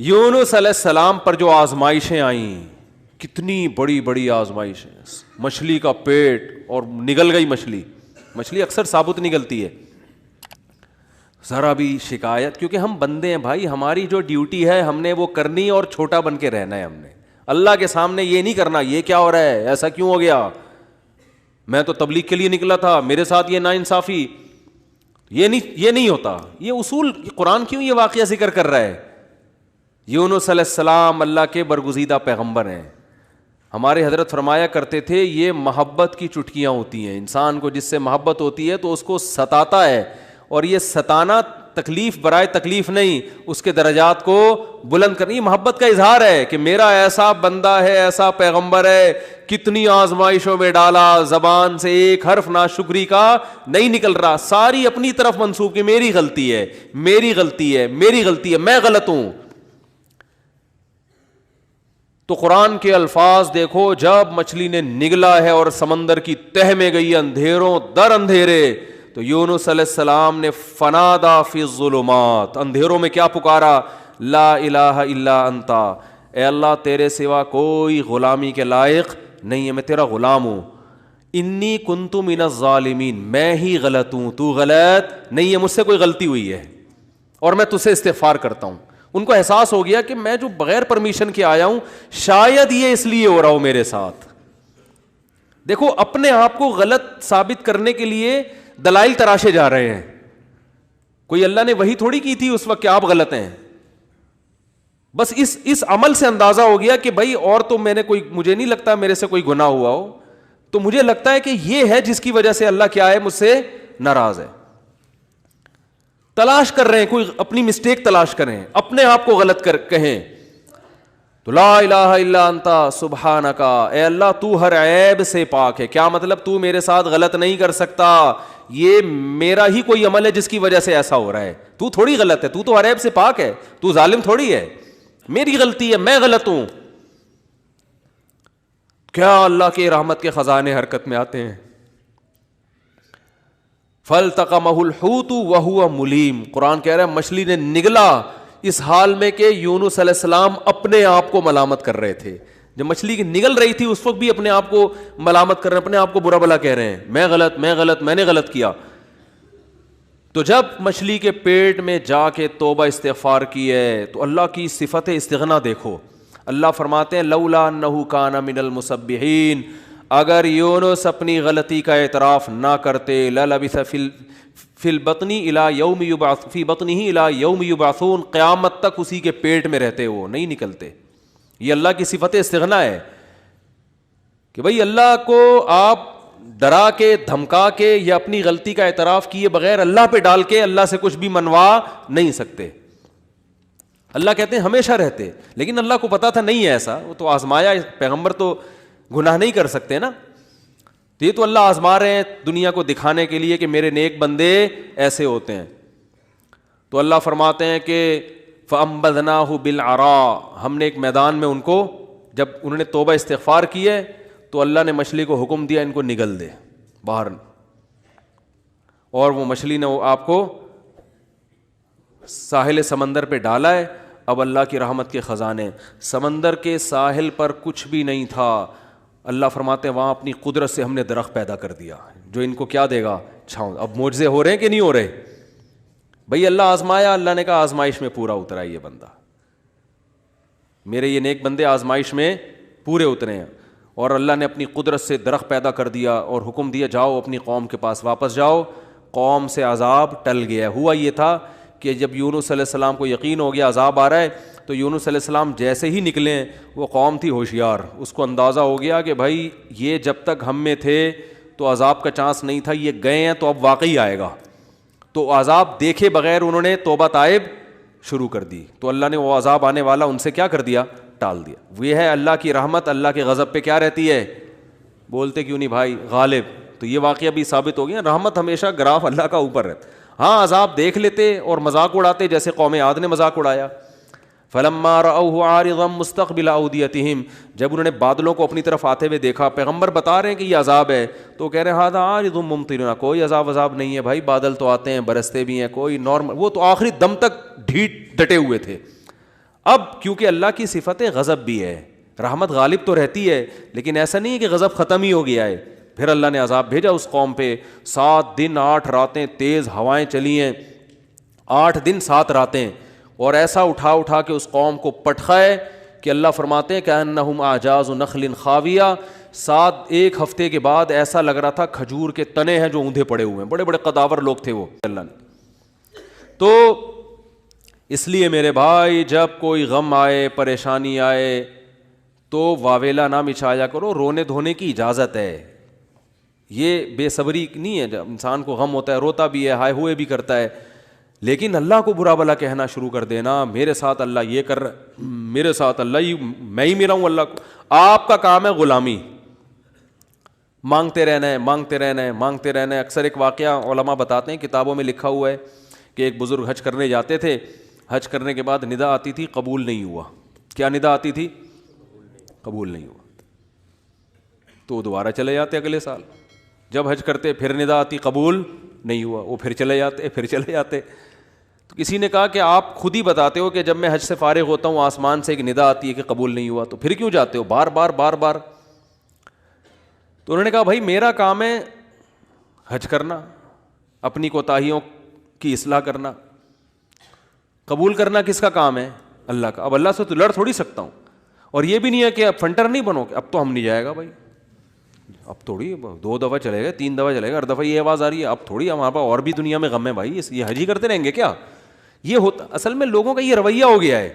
یونس علیہ السلام پر جو آزمائشیں آئیں، کتنی بڑی بڑی آزمائشیں، مچھلی کا پیٹ اور نگل گئی مچھلی. مچھلی اکثر ثابت نگلتی ہے. ذرا بھی شکایت، کیونکہ ہم بندے ہیں بھائی، ہماری جو ڈیوٹی ہے ہم نے وہ کرنی اور چھوٹا بن کے رہنا ہے. ہم نے اللہ کے سامنے یہ نہیں کرنا یہ کیا ہو رہا ہے، ایسا کیوں ہو گیا، میں تو تبلیغ کے لیے نکلا تھا، میرے ساتھ یہ ناانصافی. یہ نہیں ہوتا. یہ اصول قرآن کیوں یہ واقعہ ذکر کر رہا ہے؟ یونس علیہ السلام اللہ کے برگزیدہ پیغمبر ہیں. ہمارے حضرت فرمایا کرتے تھے یہ محبت کی چٹکیاں ہوتی ہیں. انسان کو جس سے محبت ہوتی ہے تو اس کو ستاتا ہے، اور یہ ستانا تکلیف برائے تکلیف نہیں، اس کے درجات کو بلند کرنی. محبت کا اظہار ہے کہ میرا ایسا بندہ ہے، ایسا پیغمبر ہے، کتنی آزمائشوں میں ڈالا، زبان سے ایک حرف ناشکری کا نہیں نکل رہا، ساری اپنی طرف منسوب کہ میری غلطی ہے، میری غلطی ہے، میری غلطی ہے، میں غلط ہوں. تو قرآن کے الفاظ دیکھو، جب مچھلی نے نگلا ہے اور سمندر کی تہ میں گئی اندھیروں در اندھیرے، تو یونس علیہ السلام نے فنادا فی الظلمات، اندھیروں میں کیا پکارا، لا الہ الا انتا، اے اللہ تیرے سوا کوئی غلامی کے لائق نہیں ہے، میں تیرا غلام ہوں. انی کنت من الظالمین، میں ہی غلط ہوں، تو غلط نہیں ہے، مجھ سے کوئی غلطی ہوئی ہے اور میں تجھ سے استغفار کرتا ہوں. ان کو احساس ہو گیا کہ میں جو بغیر پرمیشن کے آیا ہوں، شاید یہ اس لیے ہو رہا ہو میرے ساتھ. دیکھو اپنے آپ کو غلط ثابت کرنے کے لیے دلائل تراشے جا رہے ہیں. کوئی اللہ نے وہی تھوڑی کی تھی اس وقت کہ آپ غلط ہیں. بس اس عمل سے اندازہ ہو گیا کہ بھائی اور تو میں نے کوئی، مجھے نہیں لگتا میرے سے کوئی گناہ ہوا ہو، تو مجھے لگتا ہے کہ یہ ہے جس کی وجہ سے اللہ کیا ہے، مجھ سے ناراض ہے. تلاش کر رہے ہیں، کوئی اپنی مسٹیک تلاش کریں، اپنے آپ کو غلط کہیں تو لا الہ الا انتا سبحانک، اے اللہ تو ہر عیب سے پاک ہے. کیا مطلب؟ تو میرے ساتھ غلط نہیں کر سکتا، یہ میرا ہی کوئی عمل ہے جس کی وجہ سے ایسا ہو رہا ہے. تو تھوڑی غلط ہے، تو ہر عیب سے پاک ہے، تو ظالم تھوڑی ہے، میری غلطی ہے، میں غلط ہوں. کیا اللہ کے رحمت کے خزانے حرکت میں آتے ہیں. فَالْتَقَمَهُ الْحُوتُ وَهُوَ مُلِيمٌ، قرآن کہہ رہا ہے مچھلی نے نگلا اس حال میں کہ یونس علیہ السلام اپنے آپ کو ملامت کر رہے تھے. جب مچھلی کی نگل رہی تھی اس وقت بھی اپنے آپ کو ملامت کر رہے ہیں، اپنے آپ کو برا بھلا کہہ رہے ہیں، میں غلط، میں غلط، میں نے غلط کیا. تو جب مچھلی کے پیٹ میں جا کے توبہ استغفار کی ہے تو اللہ کی صفت استغنا دیکھو. اللہ فرماتے ہیں لولا انہ کان من المسبحین، اگر یونس اپنی غلطی کا اعتراف نہ کرتے، للبث فی البطن الی یوم یبعث فی بطنہ الی یوم یبعثون، قیامت تک اسی کے پیٹ میں رہتے، وہ نہیں نکلتے. یہ اللہ کی صفت استغنا ہے کہ بھائی اللہ کو آپ ڈرا کے، دھمکا کے یا اپنی غلطی کا اعتراف کیے بغیر اللہ پہ ڈال کے اللہ سے کچھ بھی منوا نہیں سکتے. اللہ کہتے ہیں ہمیشہ رہتے، لیکن اللہ کو پتا تھا نہیں ہے ایسا، وہ تو آزمایا. پیغمبر تو گناہ نہیں کر سکتے نا، تو یہ تو اللہ آزما رہے ہیں دنیا کو دکھانے کے لیے کہ میرے نیک بندے ایسے ہوتے ہیں. تو اللہ فرماتے ہیں کہ فَأَنبَذْنَاهُ بِالْعَرَاءِ، ہم نے ایک میدان میں ان کو، جب انہوں نے توبہ استغفار کی ہے تو اللہ نے مچھلی کو حکم دیا ان کو نگل دے باہر، اور وہ مچھلی نے آپ کو ساحل سمندر پہ ڈالا ہے. اب اللہ کی رحمت کے خزانے، سمندر کے ساحل پر کچھ بھی نہیں تھا. اللہ فرماتے ہیں وہاں اپنی قدرت سے ہم نے درخت پیدا کر دیا جو ان کو کیا دے گا، چھاؤں. اب معجزے ہو رہے ہیں کہ نہیں ہو رہے؟ بھئی اللہ آزمایا، اللہ نے کہا آزمائش میں پورا اترا یہ بندہ، میرے یہ نیک بندے آزمائش میں پورے اترے ہیں. اور اللہ نے اپنی قدرت سے درخت پیدا کر دیا اور حکم دیا جاؤ اپنی قوم کے پاس واپس جاؤ. قوم سے عذاب ٹل گیا. ہوا یہ تھا کہ جب یونس علیہ السلام کو یقین ہو گیا عذاب آ رہا ہے، تو یونس علیہ السلام جیسے ہی نکلے، وہ قوم تھی ہوشیار، اس کو اندازہ ہو گیا کہ بھائی یہ جب تک ہم میں تھے تو عذاب کا چانس نہیں تھا، یہ گئے ہیں تو اب واقعی آئے گا. تو عذاب دیکھے بغیر انہوں نے توبہ تائب شروع کر دی، تو اللہ نے وہ عذاب آنے والا ان سے کیا کر دیا، ٹال دیا. یہ ہے اللہ کی رحمت اللہ کے غضب پہ کیا رہتی ہے، بولتے کیوں نہیں بھائی، غالب. تو یہ واقعہ بھی ثابت ہو گیا، رحمت ہمیشہ گراف اللہ کا اوپر رہتا. ہاں عذاب دیکھ لیتے اور مذاق اڑاتے، جیسے قوم عاد نے مذاق اڑایا. فلما رأوه عارضا مستقبل اودیتہم، جب انہوں نے بادلوں کو اپنی طرف آتے ہوئے دیکھا، پیغمبر بتا رہے ہیں کہ یہ عذاب ہے، تو کہہ رہے ہیں ھذا عارض ممطرنا، کوئی عذاب نہیں ہے بھائی، بادل تو آتے ہیں برستے بھی ہیں، کوئی نارمل. وہ تو آخری دم تک ڈھیٹ ڈٹے ہوئے تھے. اب کیونکہ اللہ کی صفت غضب بھی ہے, رحمت غالب تو رہتی ہے, لیکن ایسا نہیں ہے کہ غضب ختم ہی ہو گیا ہے. پھر اللہ نے عذاب بھیجا اس قوم پہ, 7 دن 8 راتیں تیز ہوائیں چلی ہیں, 8 دن 7 راتیں, اور ایسا اٹھا کے اس قوم کو پٹخائے کہ اللہ فرماتے ہیں کہ انہم اعجاز نخل خاویہ, 1 ہفتے کے بعد ایسا لگ رہا تھا کھجور کے تنے ہیں جو اوندھے پڑے ہوئے ہیں, بڑے بڑے قداور لوگ تھے وہ. اللہ نے تو اس لیے میرے بھائی جب کوئی غم آئے, پریشانی آئے, تو واویلا نہ مچایا کرو, رونے دھونے کی اجازت ہے. یہ بے صبری نہیں ہے, جب انسان کو غم ہوتا ہے روتا بھی ہے, ہائے ہوئے بھی کرتا ہے, لیکن اللہ کو برا بلا کہنا شروع کر دینا, میرے ساتھ اللہ یہ کر رہا, میرے ساتھ اللہ میں ہی میرا ہوں اللہ کو. آپ کا کام ہے غلامی, مانگتے رہنا ہے, مانگتے رہنا ہے, مانگتے رہنا ہے. اکثر ایک واقعہ علماء بتاتے ہیں, کتابوں میں لکھا ہوا ہے کہ ایک بزرگ حج کرنے جاتے تھے, حج کرنے کے بعد ندا آتی تھی قبول نہیں ہوا. کیا ندا آتی تھی؟ قبول نہیں ہوا. تو وہ دوبارہ چلے جاتے اگلے سال, جب حج کرتے پھر ندا آتی قبول نہیں ہوا, وہ پھر چلے جاتے. تو کسی نے کہا کہ آپ خود ہی بتاتے ہو کہ جب میں حج سے فارغ ہوتا ہوں آسمان سے ایک ندا آتی ہے کہ قبول نہیں ہوا, تو پھر کیوں جاتے ہو بار بار. تو انہوں نے کہا بھائی میرا کام ہے حج کرنا, اپنی کوتاہیوں کی اصلاح کرنا, قبول کرنا کس کا کام ہے؟ اللہ کا. اب اللہ سے تو لڑ تھوڑی سکتا ہوں, اور یہ بھی نہیں ہے کہ اب فنٹر نہیں بنو کہ اب تو ہم نہیں جائے گا بھائی, اب تھوڑی 2 دفعہ چلے گئے, 3 دفعہ چلے گا, ہر دفعہ یہ آواز آ رہی ہے اب تھوڑی ہمارے پاس اور بھی دنیا میں غم ہے بھائی, یہ حج ہی کرتے رہیں گے کیا؟ یہ ہوتا اصل میں لوگوں کا یہ رویہ ہو گیا ہے